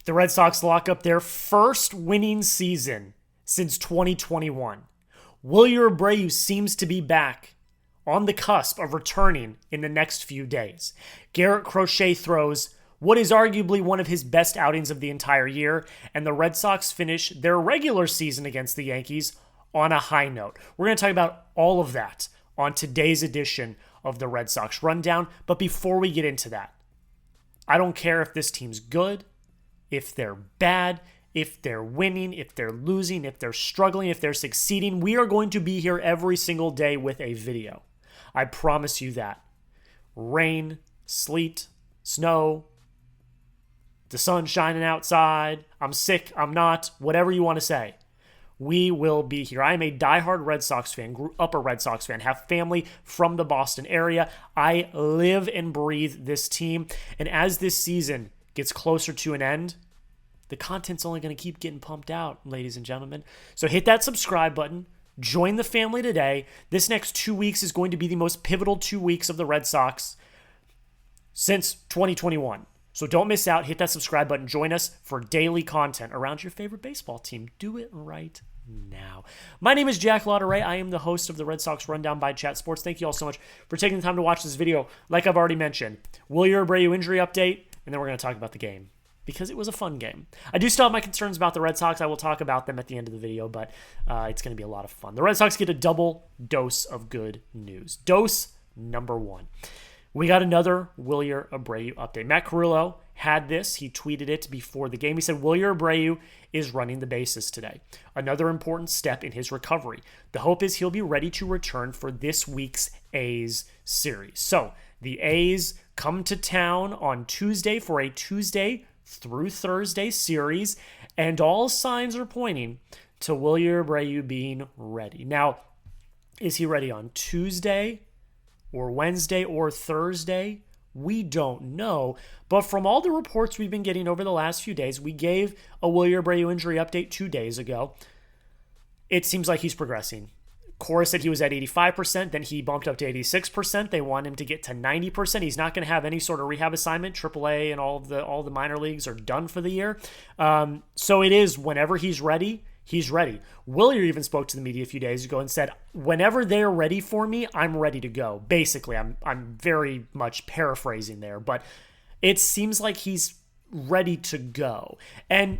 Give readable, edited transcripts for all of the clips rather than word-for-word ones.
The Red Sox lock up their first winning season since 2021. Wilyer Abreu seems to be back on the cusp of returning in the next few days. Garrett Crochet throws what is arguably one of his best outings of the entire year, and the Red Sox finish their regular season against the Yankees on a high note. We're going to talk about all of that on today's edition of the Red Sox Rundown, but before we get into that, I don't care if this team's good, if they're bad, if they're winning, if they're losing, if they're struggling, if they're succeeding. We are going to be here every single day with a video. I promise you that. Rain, sleet, snow, the sun shining outside, I'm sick, I'm not, whatever you want to say. We will be here. I am a diehard Red Sox fan, grew up a Red Sox fan, have family from the Boston area. I live and breathe this team. And as this season gets closer to an end, the content's only going to keep getting pumped out, ladies and gentlemen. So hit that subscribe button. Join the family today. This next 2 weeks is going to be the most pivotal 2 weeks of the Red Sox since 2021. So don't miss out. Hit that subscribe button. Join us for daily content around your favorite baseball team. Do it right now. My name is Jack Lauderay. I am the host of the Red Sox Rundown by Chat Sports. Thank you all so much for taking the time to watch this video. Like I've already mentioned, Wilyer Abreu injury update, and then we're going to talk about the game because it was a fun game. I do still have my concerns about the Red Sox. I will talk about them at the end of the video, but it's going to be a lot of fun. The Red Sox get a double dose of good news. Dose number one. We got another Wilyer Abreu update. Matt Cerullo had this. He tweeted it before the game. He said, Wilyer Abreu is running the bases today. Another important step in his recovery. The hope is he'll be ready to return for this week's A's series. So the A's come to town on Tuesday for a Tuesday through Thursday series, and all signs are pointing to Wilyer Abreu being ready. Now, is he ready on Tuesday or Wednesday or Thursday? We don't know. But from all the reports we've been getting over the last few days, we gave a Wilyer Abreu injury update 2 days ago. It seems like he's progressing. Cora said he was at 85%, then he bumped up to 86%. They want him to get to 90%. He's not going to have any sort of rehab assignment. AAA and all the minor leagues are done for the year. So it is whenever he's ready. He's ready. Wilyer even spoke to the media a few days ago and said, whenever they're ready for me, I'm ready to go. Basically, I'm very much paraphrasing there, but it seems like he's ready to go. And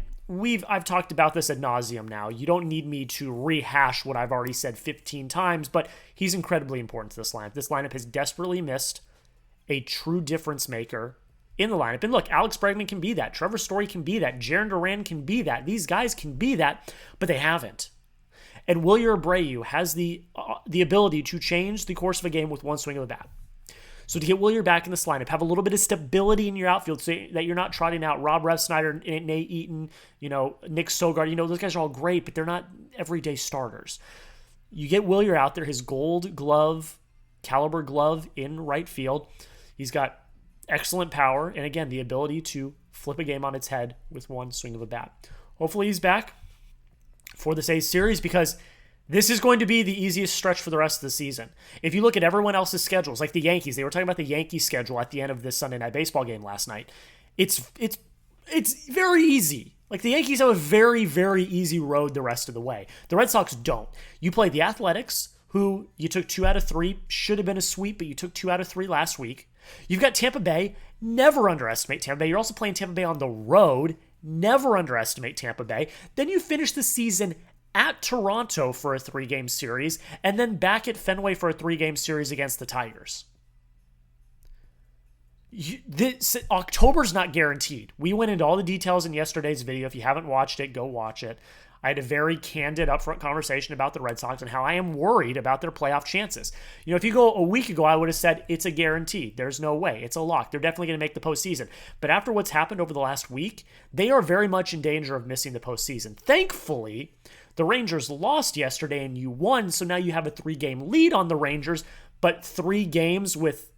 I've talked about this ad nauseum now. You don't need me to rehash what I've already said 15 times, but he's incredibly important to this lineup. This lineup has desperately missed a true difference maker in the lineup. And look, Alex Bregman can be that. Trevor Story can be that. Jarren Duran can be that. These guys can be that, but they haven't. And Wilyer Abreu has the ability to change the course of a game with one swing of the bat. So to get Wilyer back in this lineup, have a little bit of stability in your outfield so that you're not trotting out Rob Refsnyder, Nate Eaton, Nick Sogard. Those guys are all great, but they're not everyday starters. You get Wilyer out there, his gold glove, caliber glove in right field. He's got excellent power, and again, the ability to flip a game on its head with one swing of a bat. Hopefully he's back for this A's series because this is going to be the easiest stretch for the rest of the season. If you look at everyone else's schedules, like the Yankees, they were talking about the Yankees schedule at the end of this Sunday Night Baseball game last night. It's very easy. Like the Yankees have a very, very easy road the rest of the way. The Red Sox don't. You play the Athletics, who you took 2 out of 3, should have been a sweep, but you took 2 out of 3 last week. You've got Tampa Bay. Never underestimate Tampa Bay. You're also playing Tampa Bay on the road. Never underestimate Tampa Bay. Then you finish the season at Toronto for a 3-game series, and then back at Fenway for a 3-game series against the Tigers. October's not guaranteed. We went into all the details in yesterday's video. If you haven't watched it, go watch it. I had a very candid, upfront conversation about the Red Sox and how I am worried about their playoff chances. If you go a week ago, I would have said it's a guarantee. There's no way. It's a lock. They're definitely going to make the postseason. But after what's happened over the last week, they are very much in danger of missing the postseason. Thankfully, the Rangers lost yesterday and you won, so now you have a 3-game lead on the Rangers, but 3 games with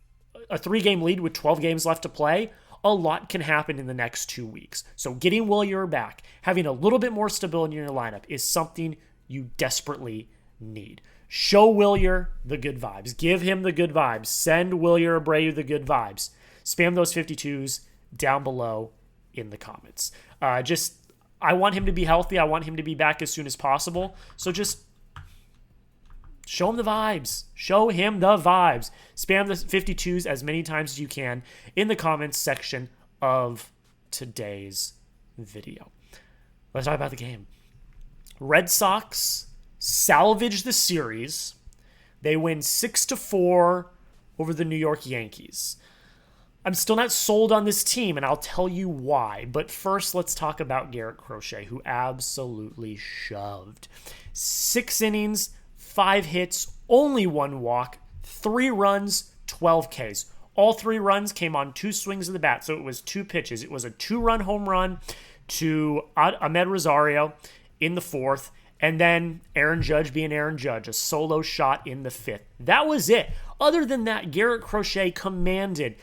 a 3-game lead with 12 games left to play. A lot can happen in the next 2 weeks. So getting Wilyer back, having a little bit more stability in your lineup is something you desperately need. Show Wilyer the good vibes. Give him the good vibes. Send Wilyer Abreu the good vibes. Spam those 52s down below in the comments. I want him to be healthy. I want him to be back as soon as possible. So just show him the vibes. Show him the vibes. Spam the 52s as many times as you can in the comments section of today's video. Let's talk about the game. Red Sox salvage the series. They win 6-4 over the New York Yankees. I'm still not sold on this team, and I'll tell you why. But first, let's talk about Garrett Crochet, who absolutely shoved. 6 innings, 5 hits, only 1 walk, 3 runs, 12 Ks. All 3 runs came on 2 swings of the bat, so it was 2 pitches. It was a 2-run home run to Ahmed Rosario in the 4th, and then Aaron Judge being Aaron Judge, a solo shot in the 5th. That was it. Other than that, Garrett Crochet commanded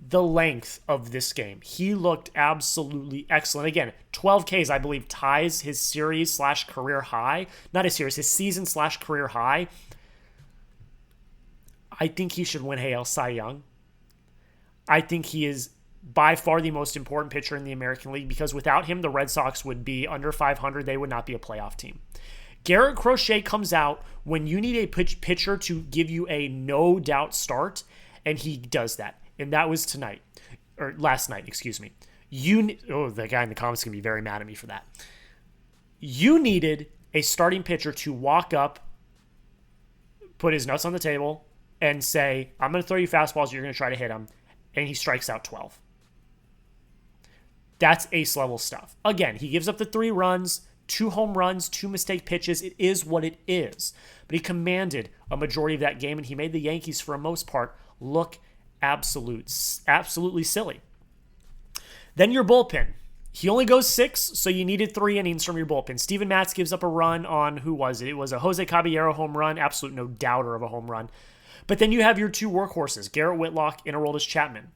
the length of this game. He looked absolutely excellent. Again, 12 Ks, I believe, ties his series/career high. Not his series, his season/career high. I think he should win AL Cy Young. I think he is by far the most important pitcher in the American League, because without him, the Red Sox would be under 500. They would not be a playoff team. Garrett Crochet comes out when you need a pitcher to give you a no-doubt start, and he does that. And that was last night, excuse me. The guy in the comments is going to be very mad at me for that. You needed a starting pitcher to walk up, put his nuts on the table, and say, I'm going to throw you fastballs, you're going to try to hit them, and he strikes out 12. That's ace-level stuff. Again, he gives up the 3 runs, 2 home runs, 2 mistake pitches. It is what it is. But he commanded a majority of that game, and he made the Yankees, for the most part, look absolutely silly. Then your bullpen. He only goes 6, so you needed 3 innings from your bullpen. Steven Matz gives up a run on, who was it? It was a Jose Caballero home run, absolute no doubter of a home run. But then you have your 2 workhorses, Garrett Whitlock and Aroldis Chapman.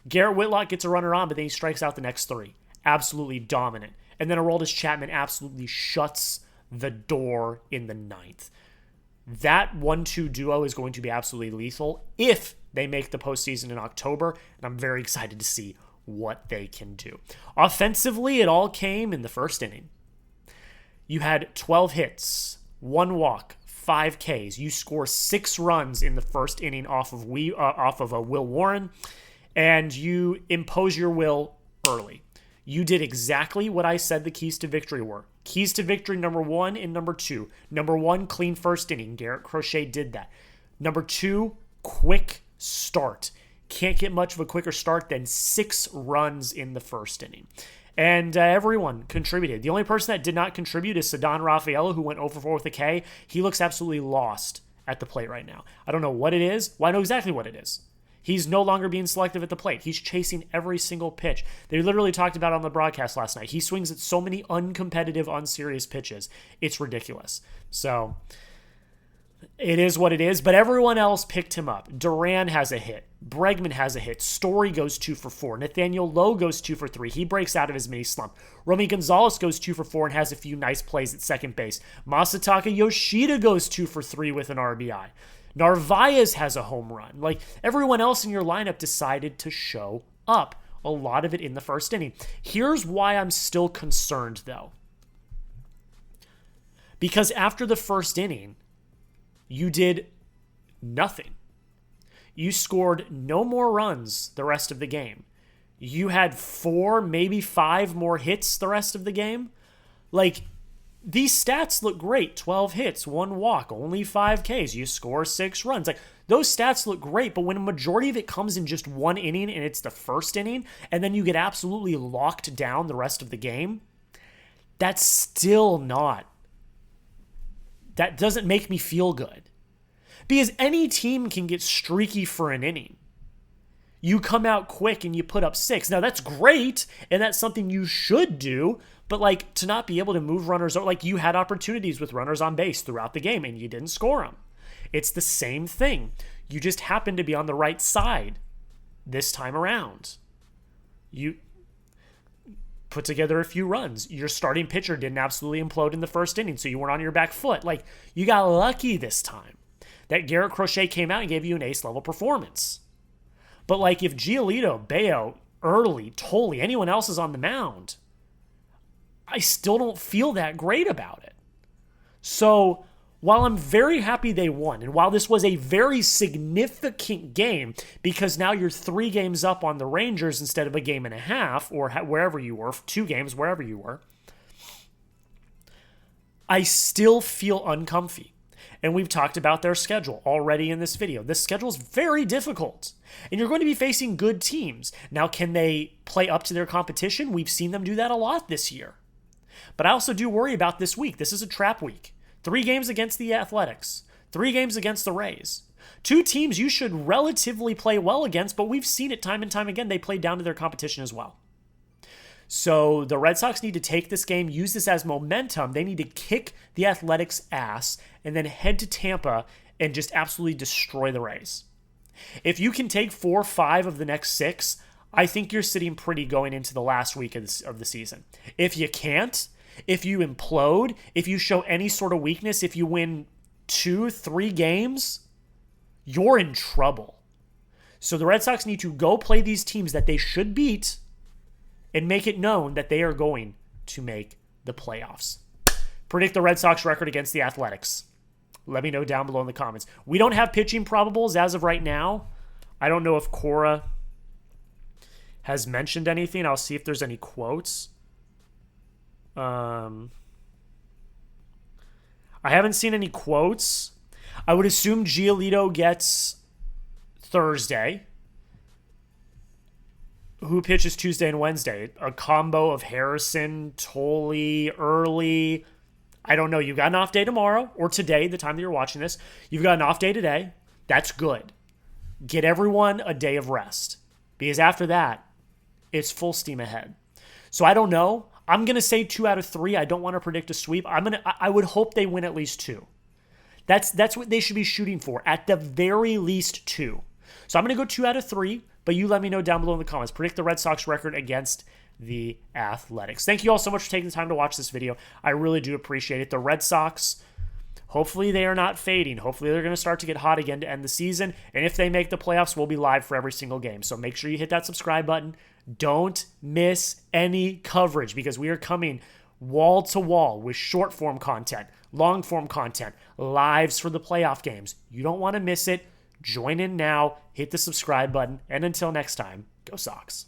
Garrett Whitlock gets a runner on, but then he strikes out the next 3. Absolutely dominant. And then Aroldis Chapman absolutely shuts the door in the 9th. That 1-2 duo is going to be absolutely lethal if they make the postseason in October, and I'm very excited to see what they can do. Offensively, it all came in the first inning. You had 12 hits, 1 walk, 5 Ks. You score 6 runs in the first inning off of Will Warren, and you impose your will early. You did exactly what I said the keys to victory were. Keys to victory, number 1 and number 2. Number 1, clean first inning. Garrett Crochet did that. Number 2, quick start. Can't get much of a quicker start than 6 runs in the first inning. And everyone contributed. The only person that did not contribute is Ceddanne Rafaela, who went 0 for 4 with a K. He looks absolutely lost at the plate right now. I don't know what it is. Well, I know exactly what it is. He's no longer being selective at the plate. He's chasing every single pitch. They literally talked about it on the broadcast last night. He swings at so many uncompetitive, unserious pitches. It's ridiculous. So it is what it is, but everyone else picked him up. Duran has a hit. Bregman has a hit. Story goes 2 for 4. Nathaniel Lowe goes 2 for 3. He breaks out of his mini slump. Romy Gonzalez goes 2 for 4 and has a few nice plays at second base. Masataka Yoshida goes 2 for 3 with an RBI. Narvaez has a home run. Like, everyone else in your lineup decided to show up. A lot of it in the first inning. Here's why I'm still concerned, though. Because after the first inning, you did nothing. You scored no more runs the rest of the game. You had 4, maybe 5 more hits the rest of the game. Like, these stats look great. 12 hits, 1 walk, only 5 Ks. You score 6 runs. Like, those stats look great, but when a majority of it comes in just 1 inning and it's the first inning, and then you get absolutely locked down the rest of the game, that's still not. That doesn't make me feel good. Because any team can get streaky for an inning. You come out quick and you put up 6. Now, that's great, and that's something you should do. But, like, to not be able to move runners, like, you had opportunities with runners on base throughout the game, and you didn't score them. It's the same thing. You just happened to be on the right side this time around. You put together a few runs. Your starting pitcher didn't absolutely implode in the first inning, so you weren't on your back foot. Like, you got lucky this time that Garrett Crochet came out and gave you an ace-level performance. But, like, if Giolito, Bayo, early, Tolley, anyone else is on the mound, I still don't feel that great about it. So while I'm very happy they won, and while this was a very significant game, because now you're 3 games up on the Rangers instead of a game and a half, or wherever you were, 2 games, wherever you were, I still feel uncomfy. And we've talked about their schedule already in this video. This schedule is very difficult. And you're going to be facing good teams. Now, can they play up to their competition? We've seen them do that a lot this year. But I also do worry about this week. This is a trap week. 3 games against the Athletics. 3 games against the Rays. 2 teams you should relatively play well against, but we've seen it time and time again. They play down to their competition as well. So the Red Sox need to take this game, use this as momentum. They need to kick the Athletics' ass and then head to Tampa and just absolutely destroy the Rays. If you can take 4 or 5 of the next 6, I think you're sitting pretty going into the last week of the season. If you can't, if you implode, if you show any sort of weakness, if you win 2, 3 games, you're in trouble. So the Red Sox need to go play these teams that they should beat and make it known that they are going to make the playoffs. Predict the Red Sox record against the Athletics. Let me know down below in the comments. We don't have pitching probables as of right now. I don't know if Cora has mentioned anything. I'll see if there's any quotes. I haven't seen any quotes. I would assume Giolito gets Thursday. Who pitches Tuesday and Wednesday? A combo of Harrison, Tolley, Early. I don't know. You've got an off day tomorrow or today, the time that you're watching this. You've got an off day today. That's good. Get everyone a day of rest. Because after that, it's full steam ahead. So I don't know. I'm going to say 2 out of 3. I don't want to predict a sweep. I would hope they win at least 2. That's what they should be shooting for. At the very least 2. So I'm going to go 2 out of 3. But you let me know down below in the comments. Predict the Red Sox record against the Athletics. Thank you all so much for taking the time to watch this video. I really do appreciate it. The Red Sox, hopefully they are not fading. Hopefully they're going to start to get hot again to end the season. And if they make the playoffs, we'll be live for every single game. So make sure you hit that subscribe button. Don't miss any coverage because we are coming wall to wall with short form content, long form content, lives for the playoff games. You don't want to miss it. Join in now, hit the subscribe button, and until next time, go Sox.